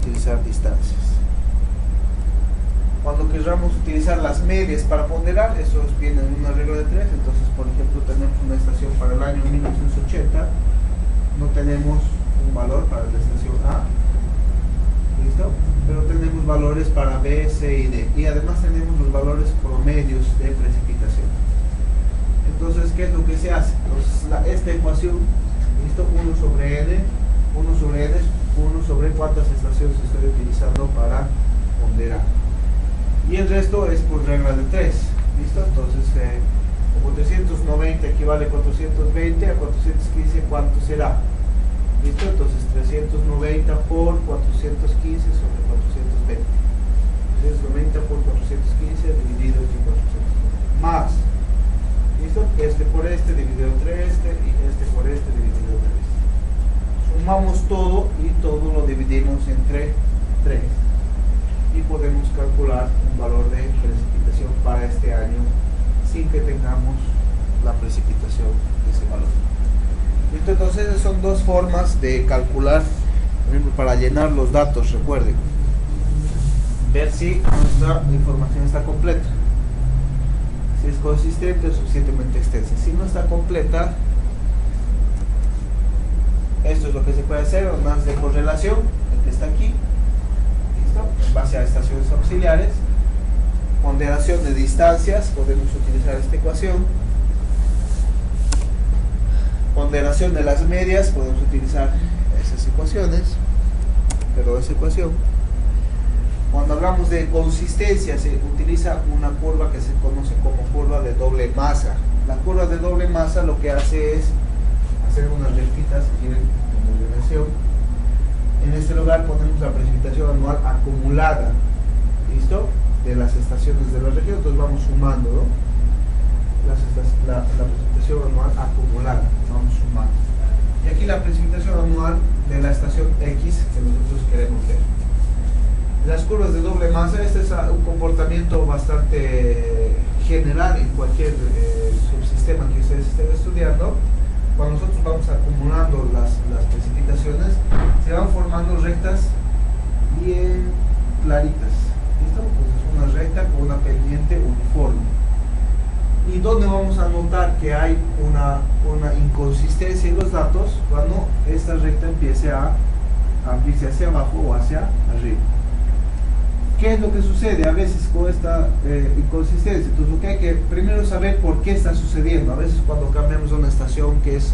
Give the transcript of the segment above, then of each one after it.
utilizar distancias. Cuando queramos utilizar las medias para ponderar, eso viene en una regla de 3. Entonces, por ejemplo, tenemos una estación para el año 1980, no tenemos un valor para la estación A, ¿listo? Pero tenemos valores para B, C y D, y además tenemos los valores promedios de precipitación. Entonces, ¿qué es lo que se hace? Entonces, esta ecuación, ¿listo? 1 sobre N, 1 sobre N, 1 sobre cuántas estaciones estoy utilizando para ponderar. Y el resto es por regla de 3, ¿listo? Entonces, como 390 equivale a 420, a 415, ¿cuánto será? ¿Listo? Entonces, 390 por 415 sobre 420. 390 por 415 dividido entre 420. Más, ¿listo? Este por este dividido entre este, y este por este dividido entre este. Sumamos todo y todo lo dividimos entre 3. Y podemos calcular un valor de precipitación para este año sin que tengamos la precipitación de ese valor. Entonces esas son dos formas de calcular, por ejemplo, para llenar los datos. Recuerden, ver si nuestra información está completa, si es consistente o suficientemente extensa. Si no está completa, esto es lo que se puede hacer, más de correlación, el que está aquí, en base a estaciones auxiliares, ponderación de distancias, podemos utilizar esta ecuación, ponderación de las medias, podemos utilizar esas ecuaciones, pero esa ecuación. Cuando hablamos de consistencia, se utiliza una curva que se conoce como curva de doble masa. La curva de doble masa lo que hace es hacer unas rectitas que tienen una relación. En este lugar ponemos la precipitación anual acumulada, ¿listo? De las estaciones de la región, entonces vamos sumando, ¿no? La precipitación anual acumulada, vamos sumando. Y aquí la precipitación anual de la estación X que nosotros queremos ver. Las curvas de doble masa, este es un comportamiento bastante general en cualquier subsistema que ustedes estén estudiando. Cuando nosotros vamos acumulando las precipitaciones, se van formando rectas bien claritas. ¿Listo? Pues es una recta con una pendiente uniforme. ¿Y dónde vamos a notar que hay una inconsistencia en los datos? Cuando esta recta empiece a abrirse hacia abajo o hacia arriba. ¿Qué es lo que sucede a veces con esta inconsistencia? Entonces lo que hay que primero saber por qué está sucediendo. A veces cuando cambiamos de una estación que es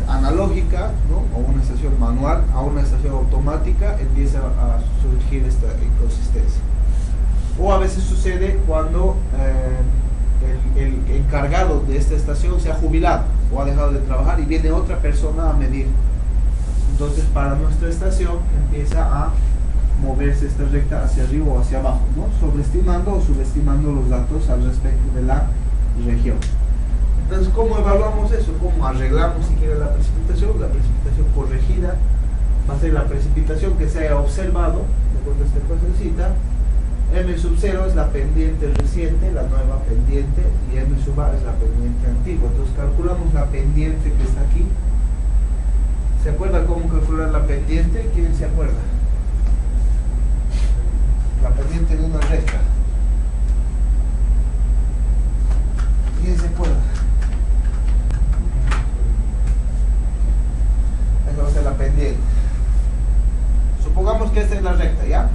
analógica, ¿no? O una estación manual a una estación automática, empieza a surgir esta inconsistencia. O a veces sucede cuando el encargado de esta estación se ha jubilado o ha dejado de trabajar y viene otra persona a medir. Entonces para nuestra estación empieza a moverse esta recta hacia arriba o hacia abajo, ¿no? Sobreestimando o subestimando los datos al respecto de la región. Entonces, ¿cómo evaluamos eso? ¿Cómo arreglamos si quiere la precipitación? La precipitación corregida va a ser la precipitación que se haya observado, de acuerdo a esta ecuacióncita. M sub 0 es la pendiente reciente, la nueva pendiente, y M sub A es la pendiente antigua. Entonces calculamos la pendiente que está aquí. ¿Se acuerda cómo calcular la pendiente? ¿Quién se acuerda? La pendiente de una recta. ¿Quién se acuerda? Esa va a ser la pendiente. Supongamos que esta es la recta, ¿ya?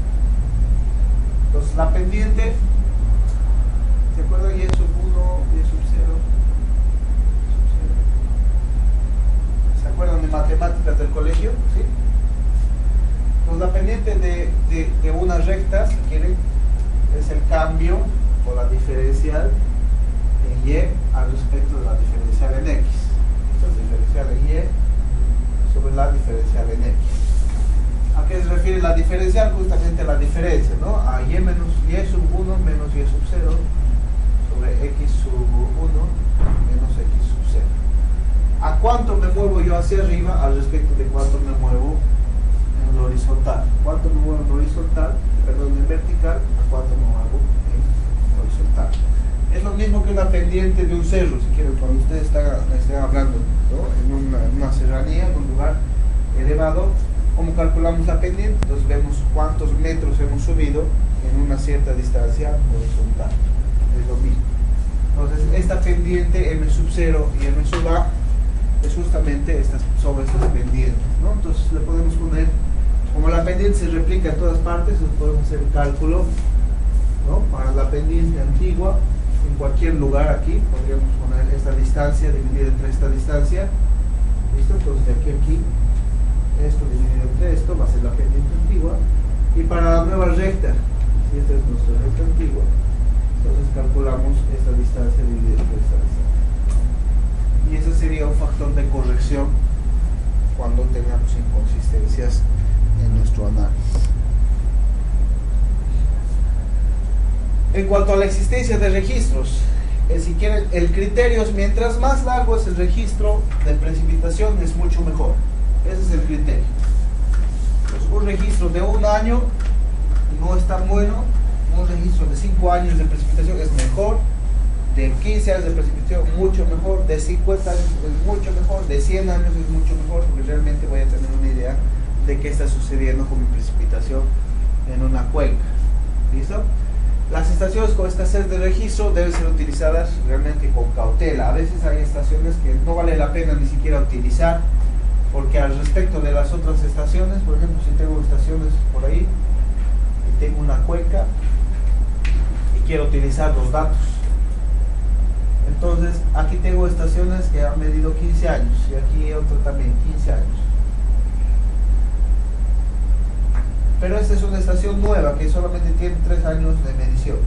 Entonces la pendiente, ¿se acuerdan? Y es sub 1, y es sub 0. ¿Se acuerdan de matemáticas del colegio? ¿Sí? Pues la pendiente de una recta, si quieren, es el cambio o la diferencial en Y al respecto de la diferencial en X. Entonces, diferencial en Y sobre la diferencial en X. ¿A qué se refiere la diferencial? Justamente la diferencia, ¿no? A Y menos Y sub 1 menos Y sub 0 sobre X sub 1 menos X sub 0. ¿A cuánto me muevo yo hacia arriba al respecto de cuánto me muevo en horizontal? ¿Cuánto me muevo en horizontal? Perdón, en vertical. ¿A cuánto me muevo en horizontal? Es lo mismo que una pendiente de un cerro, si quieren, cuando ustedes estén hablando, ¿no? En una serranía, en un lugar elevado, ¿Cómo calculamos la pendiente? Entonces vemos cuántos metros hemos subido en una cierta distancia horizontal. Es lo mismo. Entonces esta pendiente M sub 0 y M sub A es justamente sobre estas pendientes, ¿no? Entonces le podemos poner, como la pendiente se replica en todas partes, entonces podemos hacer el cálculo, ¿no? Para la pendiente antigua, en cualquier lugar aquí, podríamos poner esta distancia dividida entre esta distancia, ¿listo? Entonces de aquí a aquí, esto dividido entre esto va a ser la pendiente antigua, y para la nueva recta, si esta es nuestra recta antigua, entonces calculamos esta distancia dividida entre esta distancia. Y ese sería un factor de corrección cuando tengamos inconsistencias en nuestro análisis. En cuanto a la existencia de registros, si quieren, el criterio es mientras más largo es el registro de precipitación es mucho mejor. Ese es el criterio. Pues un registro de un año no es tan bueno, un registro de 5 años de precipitación es mejor, de 15 años de precipitación mucho mejor, de 50 años es mucho mejor, de 100 años es mucho mejor, porque realmente voy a tener una idea de qué está sucediendo con mi precipitación en una cuenca. ¿Listo? Las estaciones con escasez de registro deben ser utilizadas realmente con cautela. A veces hay estaciones que no vale la pena ni siquiera utilizar, porque al respecto de las otras estaciones, por ejemplo, si tengo estaciones por ahí y tengo una cuenca y quiero utilizar los datos, entonces aquí tengo estaciones que han medido 15 años y aquí otro también 15 años, pero esta es una estación nueva que solamente tiene 3 años de medición.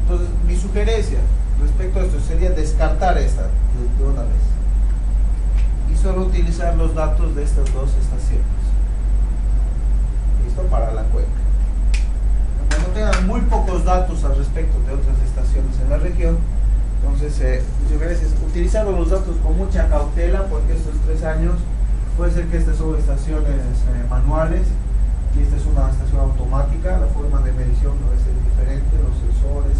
Entonces mi sugerencia respecto a esto sería descartar esta de una vez y solo utilizar los datos de estas dos estaciones. ¿Listo? Para la cuenca. Cuando tengan muy pocos datos al respecto de otras estaciones en la región, entonces mi sugerencia es utilizar los datos con mucha cautela, porque estos 3 años puede ser que estas son estaciones manuales y esta es una estación automática, la forma de medición no es diferente, los sensores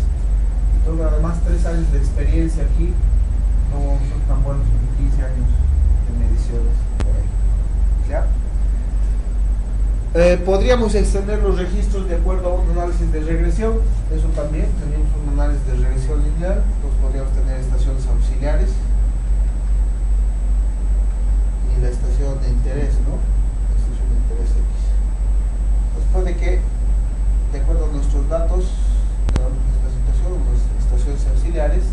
y todo. Además 3 años de experiencia aquí no son tan buenos como 15 años de mediciones por ahí. ¿Ya? Podríamos extender los registros de acuerdo a un análisis de regresión, eso también, tenemos un análisis de regresión lineal, entonces podríamos tener estaciones auxiliares y la estación de interés, ¿no? La estación de interés X. Entonces puede que, de acuerdo a nuestros datos, tengamos nuestra situación, nuestras estaciones auxiliares,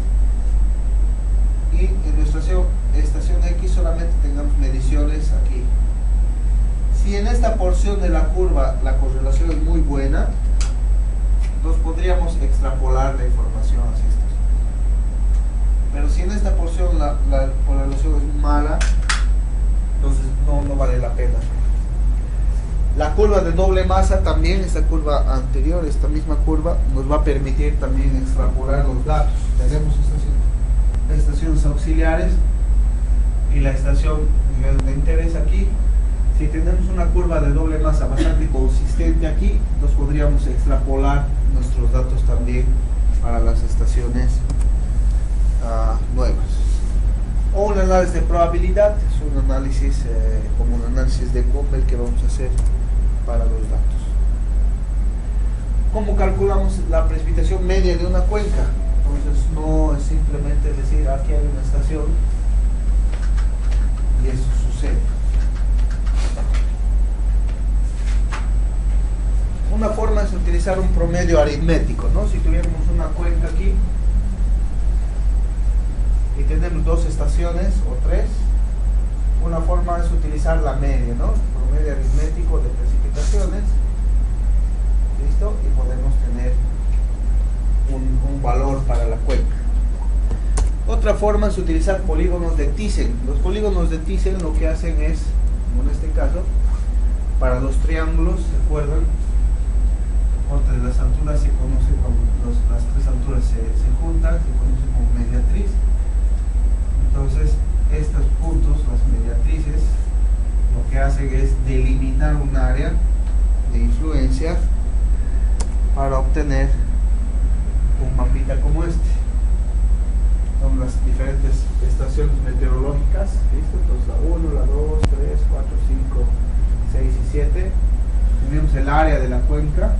y en nuestra estación X solamente tengamos mediciones aquí. Si en esta porción de la curva la correlación es muy buena, entonces podríamos extrapolar la información hacia esta. Pero si en esta porción la correlación es mala, entonces no vale la pena. La curva de doble masa también, esta curva anterior, esta misma curva, nos va a permitir también extrapolar los datos. Tenemos estaciones auxiliares y la estación de interés aquí. Si tenemos una curva de doble masa bastante consistente aquí, entonces podríamos extrapolar nuestros datos también para las estaciones nuevas. O un análisis de probabilidad, es un análisis como un análisis de Gumbel que vamos a hacer para los datos. ¿Cómo calculamos la precipitación media de una cuenca? Entonces no es simplemente decir aquí hay una estación y eso sucede. Una forma es utilizar un promedio aritmético, ¿no? Si tuviéramos una cuenca aquí y tenemos 2 estaciones o 3, una forma es utilizar la media, ¿no? Promedio aritmético de precipitaciones, ¿listo? Y podemos tener un valor para la cuenca. Otra forma es utilizar polígonos de Thyssen. Los polígonos de Thyssen lo que hacen es, como en este caso, para los triángulos, ¿se acuerdan? Corte de las alturas se conoce como las 3 alturas se juntan, se conoce como mediatriz. Entonces estos puntos, las mediatrices, lo que hacen es delimitar un área de influencia para obtener un mapita como este. Son las diferentes estaciones meteorológicas, ¿listo? Entonces la 1, la 2, 3, 4, 5, el área de la cuenca.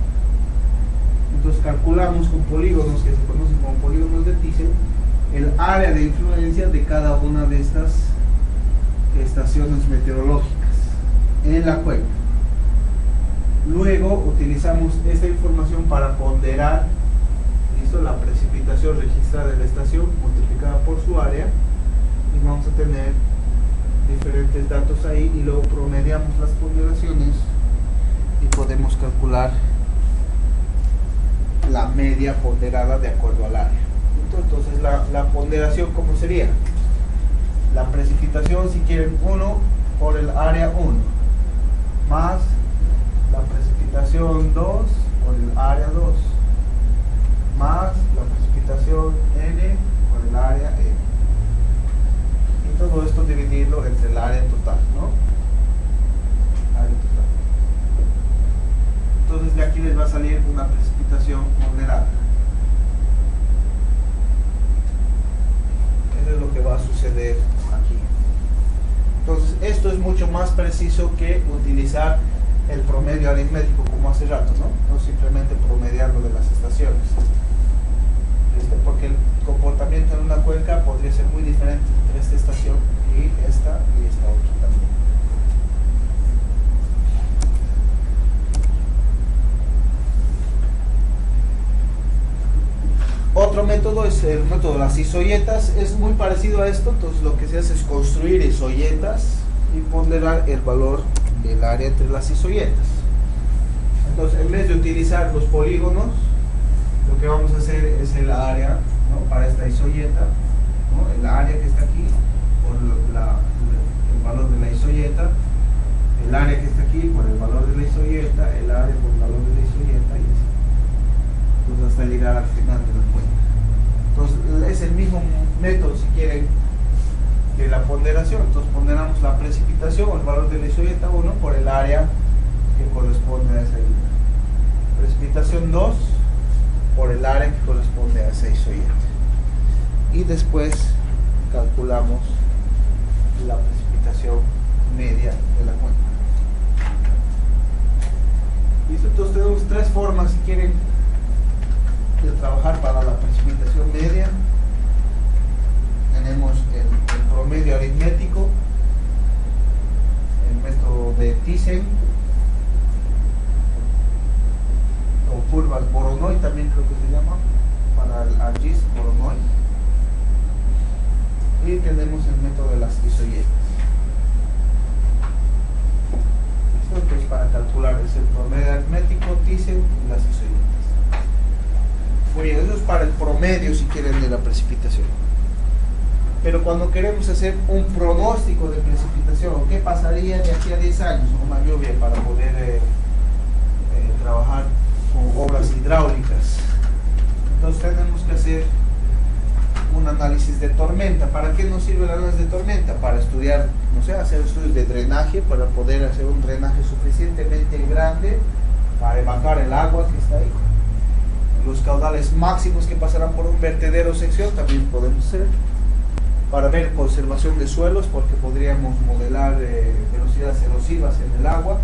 Entonces calculamos con polígonos que se conocen como polígonos de Thiessen el área de influencia de cada una de estas estaciones meteorológicas en la cuenca. Luego utilizamos esta información para ponderar, ¿listo?, la precipitación registrada en la estación multiplicada por su área, y vamos a tener diferentes datos ahí, y luego promediamos las ponderaciones y podemos calcular la media ponderada de acuerdo al área. Entonces la ponderación, ¿cómo sería? La precipitación, si quieren, 1 por el área 1 más la precipitación 2 por el área 2 más la precipitación n por el área n, y todo esto dividirlo entre el área total, ¿no? Área total. Entonces de aquí les va a salir una precipitación ponderada. Eso es lo que va a suceder aquí. Entonces esto es mucho más preciso que utilizar el promedio aritmético como hace rato, ¿no? No simplemente promediarlo de las estaciones. Porque el comportamiento en una cuenca podría ser muy diferente entre esta estación y esta otra también. Otro método es el método de las isoyetas. Es muy parecido a esto. Entonces lo que se hace es construir isoyetas y ponderar el valor del área entre las isoyetas. Entonces, en vez de utilizar los polígonos, lo que vamos a hacer es el área, ¿no?, para esta isoyeta, ¿no?, el área que está aquí por el valor de la isoyeta, el área que está aquí por el valor de la isoyeta, el área por el valor de la isoyeta, y así. Entonces hasta llegar al final de la cuenta. Entonces es el mismo método, si quieren, de la ponderación. Entonces ponderamos la precipitación o el valor de la isoyeta 1 por el área que corresponde a esa isoyeta. Precipitación 2 por el área que corresponde a esa isoyeta. Y después calculamos la precipitación media de la cuenca. ¿Listo? Entonces tenemos tres formas, si quieren, de trabajar para la precipitación media. Tenemos el promedio aritmético, el método de Thiessen, o curvas Voronoi también creo que se llama, para el ArcGIS-Voronoi, y tenemos el método de las isoyetas. Entonces para calcular es el promedio aritmético, Thiessen y las isoyetas. Muy bien, eso es para el promedio, si quieren, de la precipitación. Pero cuando queremos hacer un pronóstico de precipitación, ¿qué pasaría de aquí a 10 años con una lluvia para poder trabajar con obras hidráulicas? Entonces tenemos que hacer un análisis de tormenta. ¿Para qué nos sirve el análisis de tormenta? Para estudiar, no sé, hacer estudios de drenaje, para poder hacer un drenaje suficientemente grande para evacuar el agua que está ahí. Los caudales máximos que pasarán por un vertedero o sección también podemos hacer. Para ver conservación de suelos, porque podríamos modelar velocidades erosivas en el agua.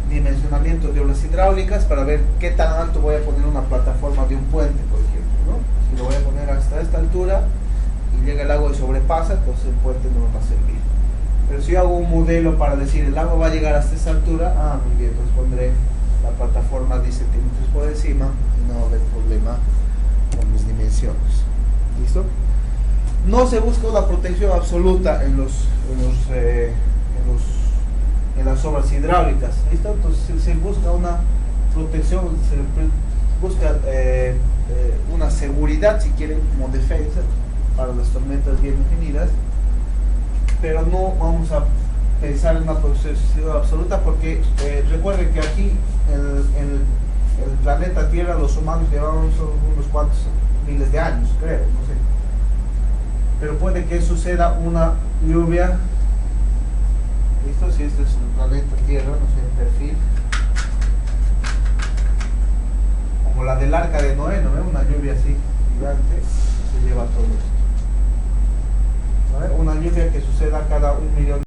Dimensionamiento de obras hidráulicas, para ver qué tan alto voy a poner una plataforma de un puente, por ejemplo, ¿no? Si lo voy a poner hasta esta altura y llega el agua y sobrepasa, entonces el puente no me va a servir. Pero si yo hago un modelo para decir el agua va a llegar hasta esa altura, muy bien, entonces pondré la plataforma 10 centímetros por encima y no va a haber problema con mis dimensiones. ¿Listo? No se busca una protección absoluta en las obras hidráulicas. ¿Listo? Entonces se busca una protección, se busca una seguridad, si quieren, como defensa para las tormentas bien definidas, pero no vamos a pensar en una protección absoluta, porque recuerden que aquí en el planeta Tierra los humanos llevamos unos cuantos miles de años, creo, no sé. Pero puede que suceda una lluvia, ¿listo? Si este es el planeta Tierra, no sé, en perfil, como la del Arca de Noé, ¿no? Una lluvia así gigante se lleva todo esto. ¿Vale? Una lluvia que suceda cada 1 millón